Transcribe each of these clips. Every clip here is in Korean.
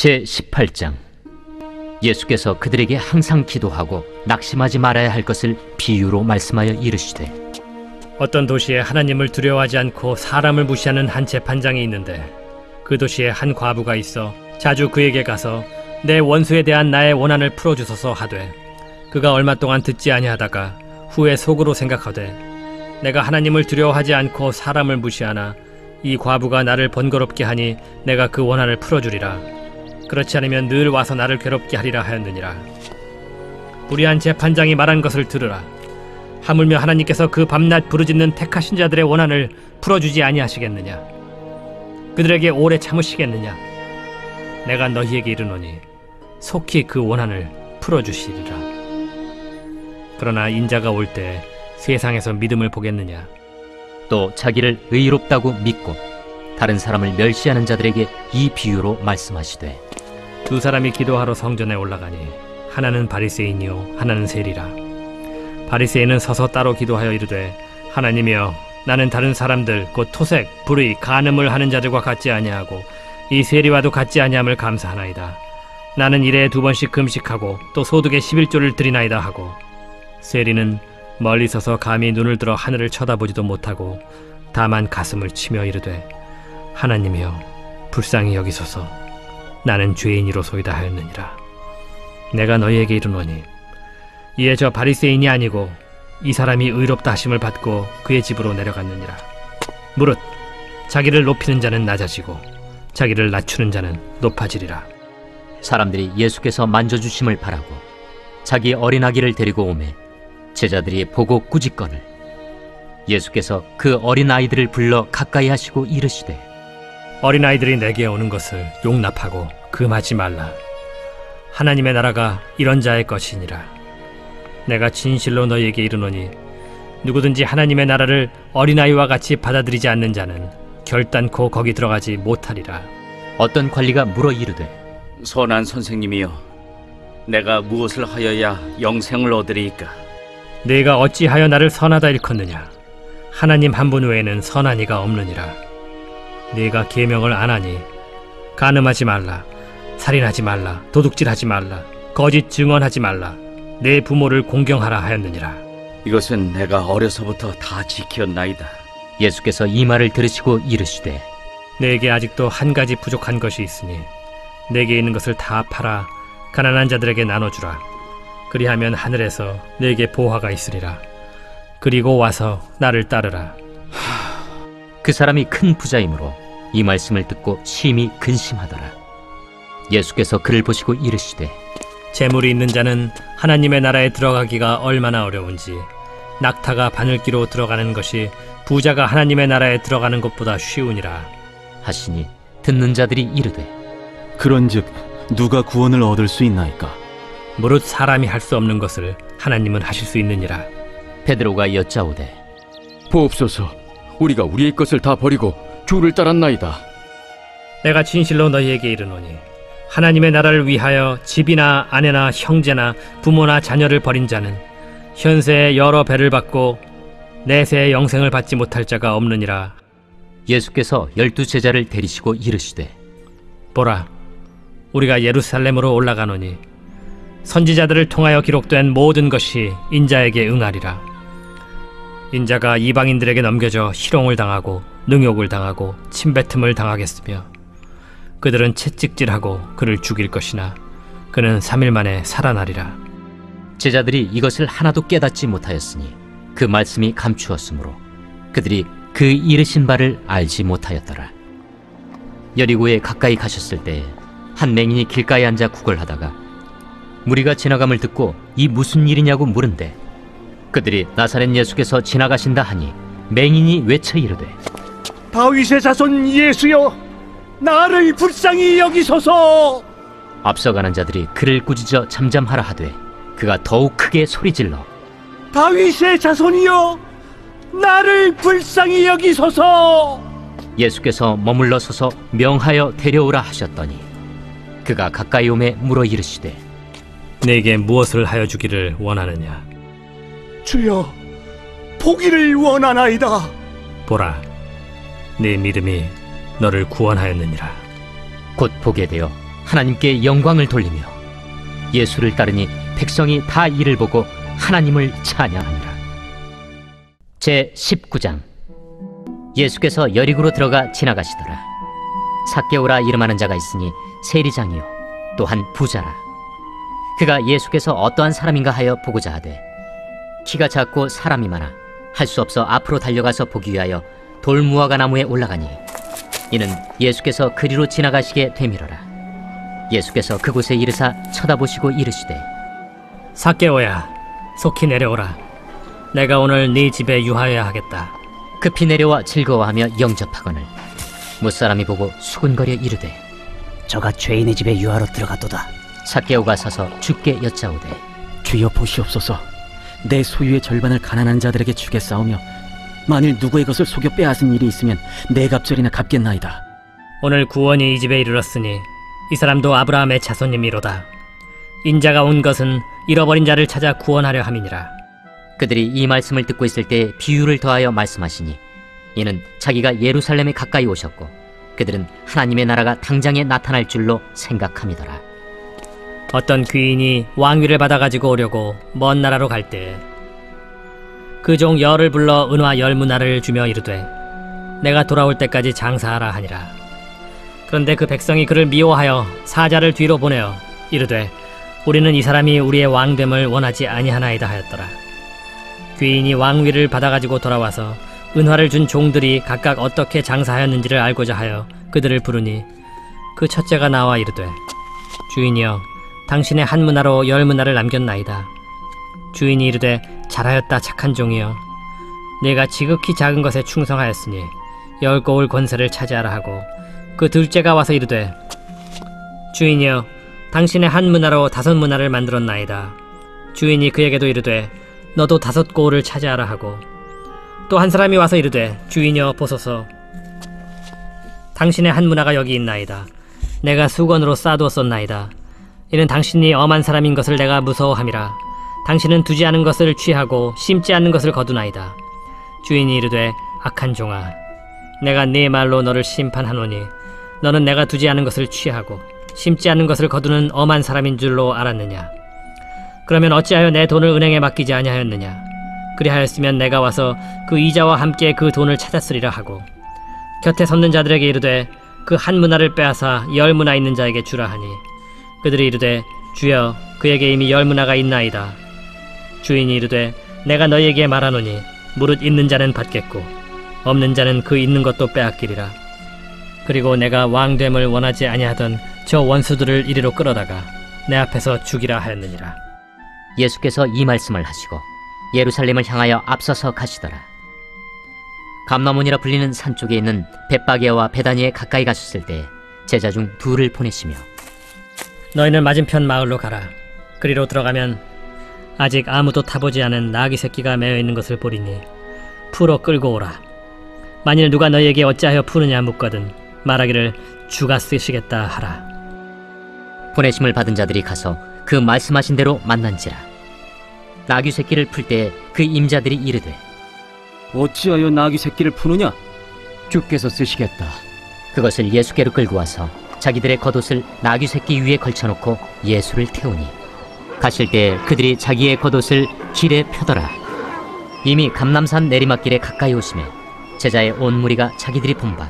제18장. 예수께서 그들에게 항상 기도하고 낙심하지 말아야 할 것을 비유로 말씀하여 이르시되, 어떤 도시에 하나님을 두려워하지 않고 사람을 무시하는 한 재판장이 있는데, 그 도시에 한 과부가 있어 자주 그에게 가서 내 원수에 대한 나의 원한을 풀어주소서 하되, 그가 얼마 동안 듣지 아니하다가 후에 속으로 생각하되, 내가 하나님을 두려워하지 않고 사람을 무시하나 이 과부가 나를 번거롭게 하니 내가 그 원한을 풀어주리라. 그렇지 않으면 늘 와서 나를 괴롭게 하리라 하였느니라. 불의한 재판장이 말한 것을 들으라. 하물며 하나님께서 그 밤낮 부르짖는 택하신 자들의 원한을 풀어주지 아니하시겠느냐? 그들에게 오래 참으시겠느냐? 내가 너희에게 이르노니 속히 그 원한을 풀어주시리라. 그러나 인자가 올 때 세상에서 믿음을 보겠느냐? 또 자기를 의롭다고 믿고 다른 사람을 멸시하는 자들에게 이 비유로 말씀하시되, 두 사람이 기도하러 성전에 올라가니 하나는 바리새인이요 하나는 세리라. 바리새인은 서서 따로 기도하여 이르되, 하나님이여, 나는 다른 사람들 곧 토색, 불의, 간음을 하는 자들과 같지 아니하고 이 세리와도 같지 아니함을 감사하나이다. 나는 일에 2번씩 금식하고 또 소득의 11조를 드리나이다 하고, 세리는 멀리 서서 감히 눈을 들어 하늘을 쳐다보지도 못하고 다만 가슴을 치며 이르되, 하나님이여, 불쌍히 여기소서. 나는 죄인이로소이다 하였느니라. 내가 너희에게 이르노니 이에 저 바리새인이 아니고 이 사람이 의롭다 하심을 받고 그의 집으로 내려갔느니라. 무릇 자기를 높이는 자는 낮아지고 자기를 낮추는 자는 높아지리라. 사람들이 예수께서 만져주심을 바라고 자기 어린아기를 데리고 오매 제자들이 보고 꾸짖거늘, 예수께서 그 어린아이들을 불러 가까이 하시고 이르시되, 어린아이들이 내게 오는 것을 용납하고 금하지 말라. 하나님의 나라가 이런 자의 것이니라. 내가 진실로 너희에게 이르노니 누구든지 하나님의 나라를 어린아이와 같이 받아들이지 않는 자는 결단코 거기 들어가지 못하리라. 어떤 관리가 물어 이르되, 선한 선생님이여, 내가 무엇을 하여야 영생을 얻으리이까? 네가 어찌하여 나를 선하다 일컫느냐? 하나님 한 분 외에는 선한 이가 없느니라. 네가 계명을 안 하니 간음하지 말라, 살인하지 말라, 도둑질하지 말라, 거짓 증언하지 말라, 내 부모를 공경하라 하였느니라. 이것은 내가 어려서부터 다 지켰나이다. 예수께서 이 말을 들으시고 이르시되, 내게 아직도 한 가지 부족한 것이 있으니 내게 있는 것을 다 팔아 가난한 자들에게 나눠주라. 그리하면 하늘에서 내게 보화가 있으리라. 그리고 와서 나를 따르라. 그 사람이 큰 부자이므로 이 말씀을 듣고 심히 근심하더라. 예수께서 그를 보시고 이르시되, 재물이 있는 자는 하나님의 나라에 들어가기가 얼마나 어려운지, 낙타가 바늘기로 들어가는 것이 부자가 하나님의 나라에 들어가는 것보다 쉬우니라 하시니, 듣는 자들이 이르되, 그런즉 누가 구원을 얻을 수 있나이까? 무릇 사람이 할 수 없는 것을 하나님은 하실 수 있느니라. 베드로가 여짜오되, 보옵소서, 우리가 우리의 것을 다 버리고 주를 따랐나이다. 내가 진실로 너희에게 이르노니 하나님의 나라를 위하여 집이나 아내나 형제나 부모나 자녀를 버린 자는 현세에 여러 배를 받고 내세의 영생을 받지 못할 자가 없느니라. 예수께서 12 제자를 데리시고 이르시되, 보라, 우리가 예루살렘으로 올라가노니 선지자들을 통하여 기록된 모든 것이 인자에게 응하리라. 인자가 이방인들에게 넘겨져 희롱을 당하고 능욕을 당하고 침뱉음을 당하겠으며 그들은 채찍질하고 그를 죽일 것이나 그는 3일 만에 살아나리라. 제자들이 이것을 하나도 깨닫지 못하였으니 그 말씀이 감추었으므로 그들이 그 이르신 바를 알지 못하였더라. 여리고에 가까이 가셨을 때에 한 맹인이 길가에 앉아 구걸하다가 무리가 지나감을 듣고 이 무슨 일이냐고 물은데, 그들이 나사렛 예수께서 지나가신다 하니 맹인이 외쳐 이르되, 다윗의 자손 예수여, 나를 불쌍히 여기소서. 앞서가는 자들이 그를 꾸짖어 잠잠하라 하되 그가 더욱 크게 소리질러, 다윗의 자손이여, 나를 불쌍히 여기소서. 예수께서 머물러 서서 명하여 데려오라 하셨더니 그가 가까이 오매 물어 이르시되, 내게 무엇을 하여 주기를 원하느냐? 주여, 보기를 원하나이다. 보라, 네 믿음이 너를 구원하였느니라. 곧 보게 되어 하나님께 영광을 돌리며 예수를 따르니 백성이 다 이를 보고 하나님을 찬양하니라. 제 19장. 예수께서 여리고로 들어가 지나가시더라. 삭개오라 이름하는 자가 있으니 세리장이요 또한 부자라. 그가 예수께서 어떠한 사람인가 하여 보고자 하되 키가 작고 사람이 많아 할 수 없어 앞으로 달려가서 보기 위하여 돌무화과 나무에 올라가니 이는 예수께서 그리로 지나가시게 되밀어라. 예수께서 그곳에 이르사 쳐다보시고 이르시되 삭개오야, 속히 내려오라. 내가 오늘 네 집에 유하여야 하겠다. 급히 내려와 즐거워하며 영접하거늘 무사람이 보고 수군거려 이르되 저가 죄인의 집에 유하러 들어가도다. 삭개오가 서서 주께 여짜오되 주여 보시옵소서. 내 소유의 절반을 가난한 자들에게 주겠사오며 만일 누구의 것을 속여 빼앗은 일이 있으면 네 갑절이나 갚겠나이다. 오늘 구원이 이 집에 이르렀으니 이 사람도 아브라함의 자손님이로다. 인자가 온 것은 잃어버린 자를 찾아 구원하려 함이니라. 그들이 이 말씀을 듣고 있을 때 비유를 더하여 말씀하시니 이는 자기가 예루살렘에 가까이 오셨고 그들은 하나님의 나라가 당장에 나타날 줄로 생각함이더라. 어떤 귀인이 왕위를 받아가지고 오려고 먼 나라로 갈 때 그 종 열을 불러 은화 10문화를 주며 이르되 내가 돌아올 때까지 장사하라 하니라. 그런데 그 백성이 그를 미워하여 사자를 뒤로 보내어 이르되 우리는 이 사람이 우리의 왕됨을 원하지 아니하나이다 하였더라. 귀인이 왕위를 받아가지고 돌아와서 은화를 준 종들이 각각 어떻게 장사하였는지를 알고자 하여 그들을 부르니 그 첫째가 나와 이르되 주인이여, 당신의 한 문화로 10문화를 남겼나이다. 주인이 이르되 잘하였다 착한 종이여, 내가 지극히 작은 것에 충성하였으니 10고을 권세를 차지하라 하고 그 둘째가 와서 이르되 주인이여, 당신의 한 문화로 5문화를 만들었나이다. 주인이 그에게도 이르되 너도 5고을을 차지하라 하고 또 한 사람이 와서 이르되 주인이여 보소서, 당신의 한 문화가 여기 있나이다. 내가 수건으로 싸두었었나이다. 이는 당신이 엄한 사람인 것을 내가 무서워함이라. 당신은 두지 않은 것을 취하고 심지 않는 것을 거두나이다. 주인이 이르되 악한 종아, 내가 네 말로 너를 심판하노니 너는 내가 두지 않은 것을 취하고 심지 않는 것을 거두는 엄한 사람인 줄로 알았느냐? 그러면 어찌하여 내 돈을 은행에 맡기지 아니하였느냐? 그리하였으면 내가 와서 그 이자와 함께 그 돈을 찾았으리라 하고 곁에 섰는 자들에게 이르되 그 한 문화를 빼앗아 10문화 있는 자에게 주라 하니 그들이 이르되 주여, 그에게 이미 10문화가 있나이다. 주인이 이르되 내가 너희에게 말하노니 무릇 있는 자는 받겠고 없는 자는 그 있는 것도 빼앗기리라. 그리고 내가 왕됨을 원하지 아니하던 저 원수들을 이리로 끌어다가 내 앞에서 죽이라 하였느니라. 예수께서 이 말씀을 하시고 예루살렘을 향하여 앞서서 가시더라. 감나문이라 불리는 산 쪽에 있는 벳바게와 베다니에 가까이 가셨을 때 제자 중 둘을 보내시며 너희는 맞은편 마을로 가라. 그리로 들어가면 아직 아무도 타보지 않은 나귀 새끼가 매어 있는 것을 보리니 풀어 끌고 오라. 만일 누가 너희에게 어찌하여 푸느냐 묻거든 말하기를 주가 쓰시겠다 하라. 보내심을 받은 자들이 가서 그 말씀하신 대로 만난지라. 나귀 새끼를 풀 때 그 임자들이 이르되 어찌하여 나귀 새끼를 푸느냐? 주께서 쓰시겠다. 그것을 예수께로 끌고 와서 자기들의 겉옷을 나귀 새끼 위에 걸쳐놓고 예수를 태우니 가실 때 그들이 자기의 겉옷을 길에 펴더라. 이미 감람산 내리막길에 가까이 오시매 제자의 온 무리가 자기들이 본 바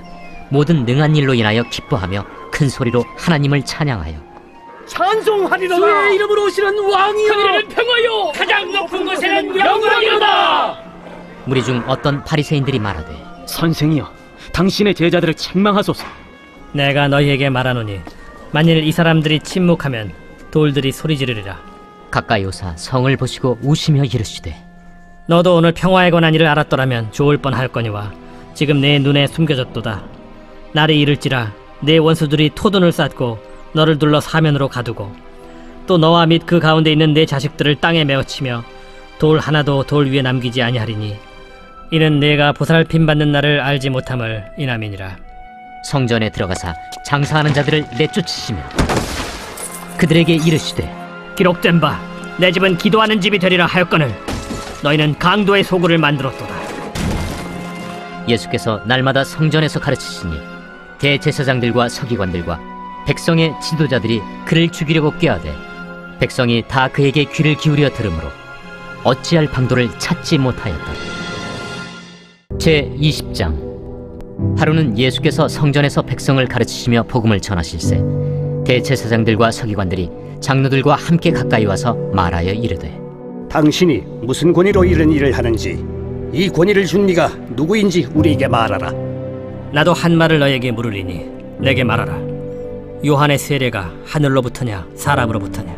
모든 능한 일로 인하여 기뻐하며 큰 소리로 하나님을 찬양하여 찬송하리로다. 주의 이름으로 오시는 왕이여, 하늘에는 평화요, 가장 높은 곳에는 영광이로다. 무리 중 어떤 바리새인들이 말하되 선생이여, 당신의 제자들을 책망하소서. 내가 너희에게 말하노니 만일 이 사람들이 침묵하면 돌들이 소리 지르리라. 가까이 오사 성을 보시고 우시며 이르시되 너도 오늘 평화에 관한 일을 알았더라면 좋을 뻔하였거니와 지금 내 눈에 숨겨졌도다. 날이 이를지라 내 원수들이 토둔을 쌓고 너를 둘러 사면으로 가두고 또 너와 및 그 가운데 있는 내 자식들을 땅에 메어치며 돌 하나도 돌 위에 남기지 아니하리니 이는 내가 보살핌 받는 날을 알지 못함을 인함이니라. 성전에 들어가사 장사하는 자들을 내쫓으시며 그들에게 이르시되 기록된 바 내 집은 기도하는 집이 되리라 하였거늘 너희는 강도의 소굴을 만들었도다. 예수께서 날마다 성전에서 가르치시니 대제사장들과 서기관들과 백성의 지도자들이 그를 죽이려고 꾀하되 백성이 다 그에게 귀를 기울여 들으므로 어찌할 방도를 찾지 못하였다. 제20장. 하루는 예수께서 성전에서 백성을 가르치시며 복음을 전하실세 대제사장들과 서기관들이 장로들과 함께 가까이 와서 말하여 이르되, 당신이 무슨 권위로 이런 일을 하는지, 이 권위를 준 네가 누구인지 우리에게 말하라. 나도 한 말을 너에게 물으리니 내게 말하라. 요한의 세례가 하늘로부터냐 사람으로부터냐?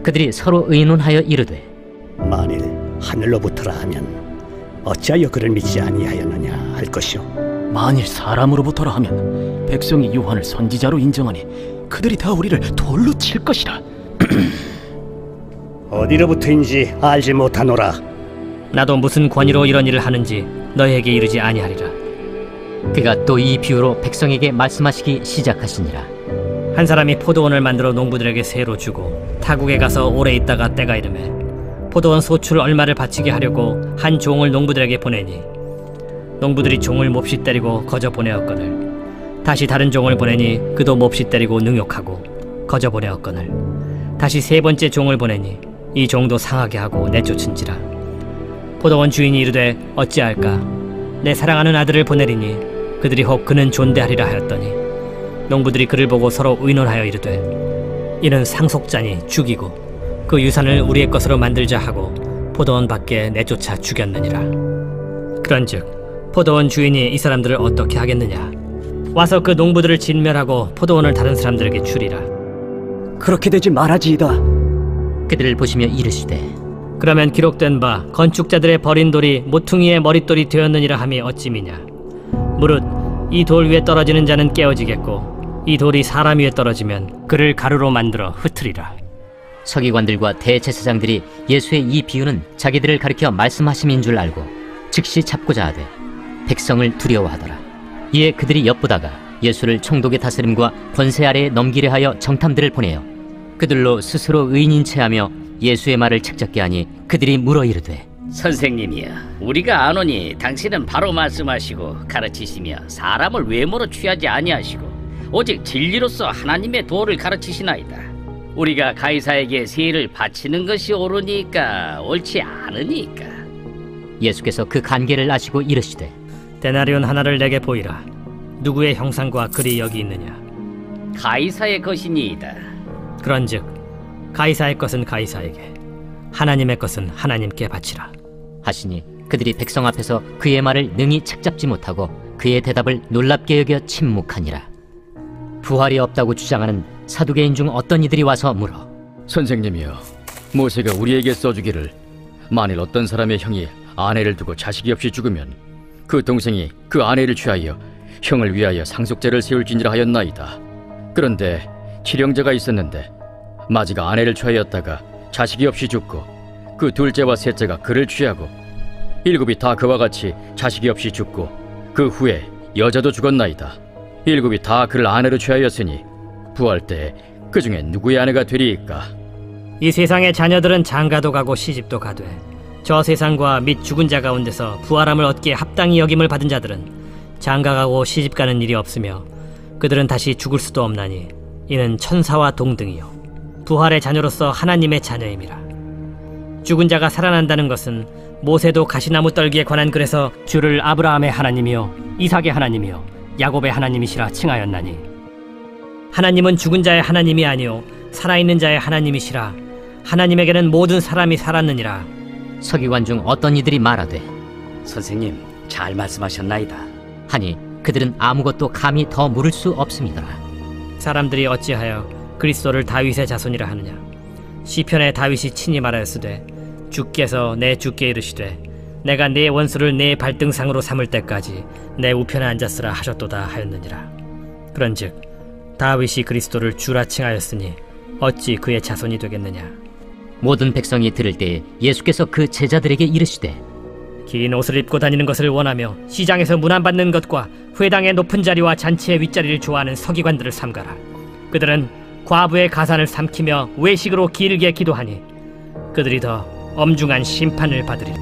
그들이 서로 의논하여 이르되, 만일 하늘로부터라 하면 어찌하여 그를 믿지 아니하였느냐 할 것이요, 만일 사람으로부터라 하면 백성이 요한을 선지자로 인정하니 그들이 다 우리를 돌로 칠 것이라. 어디로부터인지 알지 못하노라. 나도 무슨 권위로 이런 일을 하는지 너에게 이르지 아니하리라. 그가 또 이 비유로 백성에게 말씀하시기 시작하시니라. 한 사람이 포도원을 만들어 농부들에게 세로 주고 타국에 가서 오래 있다가 때가 이르매 포도원 소출 얼마를 바치게 하려고 한 종을 농부들에게 보내니 농부들이 종을 몹시 때리고 거저 보내었거늘 다시 다른 종을 보내니 그도 몹시 때리고 능욕하고 거저 보내었거늘 다시 세 번째 종을 보내니 이 종도 상하게 하고 내쫓은지라. 포도원 주인이 이르되 어찌할까? 내 사랑하는 아들을 보내리니 그들이 혹 그는 존대하리라 하였더니 농부들이 그를 보고 서로 의논하여 이르되, 이는 상속자니 죽이고 그 유산을 우리의 것으로 만들자 하고 포도원 밖에 내쫓아 죽였느니라. 그런즉 포도원 주인이 이 사람들을 어떻게 하겠느냐? 와서 그 농부들을 진멸하고 포도원을 다른 사람들에게 주리라. 그렇게 되지 말아지이다. 그들을 보시며 이르시되, 그러면 기록된 바 건축자들의 버린 돌이 모퉁이의 머릿돌이 되었느니라 함이 어찌미냐? 무릇 이 돌 위에 떨어지는 자는 깨어지겠고 이 돌이 사람 위에 떨어지면 그를 가루로 만들어 흩으리라. 서기관들과 대제사장들이 예수의 이 비유는 자기들을 가리켜 말씀하심인 줄 알고 즉시 잡고자 하되 백성을 두려워하더라. 이에 그들이 엿보다가 예수를 총독의 다스림과 권세 아래에 넘기려 하여 정탐들을 보내어 그들로 스스로 의인인 체하며 예수의 말을 책잡게 하니 그들이 물어 이르되, 선생님이여, 우리가 아노니 당신은 바로 말씀하시고 가르치시며 사람을 외모로 취하지 아니하시고 오직 진리로서 하나님의 도를 가르치시나이다. 우리가 가이사에게 세를 바치는 것이 옳으니까 옳지 않으니까. 예수께서 그 간계를 아시고 이르시되, 데나리온 하나를 내게 보이라. 누구의 형상과 글이 여기 있느냐? 가이사의 것이니이다. 그런즉 가이사의 것은 가이사에게, 하나님의 것은 하나님께 바치라 하시니 그들이 백성 앞에서 그의 말을 능히 책잡지 못하고 그의 대답을 놀랍게 여겨 침묵하니라. 부활이 없다고 주장하는 사두개인 중 어떤 이들이 와서 물어, 선생님이여, 모세가 우리에게 써주기를 만일 어떤 사람의 형이 아내를 두고 자식이 없이 죽으면 그 동생이 그 아내를 취하여 형을 위하여 상속제를 세울지니라 하였나이다. 그런데 칠형제가 있었는데 마지가 아내를 취하였다가 자식이 없이 죽고 그 둘째와 셋째가 그를 취하고 일곱이 다 그와 같이 자식이 없이 죽고 그 후에 여자도 죽었나이다. 일곱이 다 그를 아내로 취하였으니 부활 때 그 중에 누구의 아내가 되리이까? 이 세상의 자녀들은 장가도 가고 시집도 가되 저 세상과 및 죽은 자 가운데서 부활함을 얻기에 합당히 여김을 받은 자들은 장가가고 시집가는 일이 없으며 그들은 다시 죽을 수도 없나니 이는 천사와 동등이요 부활의 자녀로서 하나님의 자녀임이라. 죽은 자가 살아난다는 것은 모세도 가시나무 떨기에 관한 글에서 주를 아브라함의 하나님이요 이삭의 하나님이요 야곱의 하나님이시라 칭하였나니, 하나님은 죽은 자의 하나님이 아니요 살아있는 자의 하나님이시라. 하나님에게는 모든 사람이 살았느니라. 서기관 중 어떤 이들이 말하되, 선생님, 잘 말씀하셨나이다. 하니 그들은 아무것도 감히 더 물을 수 없음이더라. 사람들이 어찌하여 그리스도를 다윗의 자손이라 하느냐? 시편에 다윗이 친히 말하였으되 주께서 내 주께 이르시되 내가 네 원수를 네 발등상으로 삼을 때까지 내 우편에 앉았으라 하셨도다 하였느니라. 그런즉 다윗이 그리스도를 주라 칭하였으니 어찌 그의 자손이 되겠느냐? 모든 백성이 들을 때에 예수께서 그 제자들에게 이르시되, 긴 옷을 입고 다니는 것을 원하며 시장에서 문안받는 것과 회당의 높은 자리와 잔치의 윗자리를 좋아하는 서기관들을 삼가라. 그들은 과부의 가산을 삼키며 외식으로 길게 기도하니 그들이 더 엄중한 심판을 받으리라.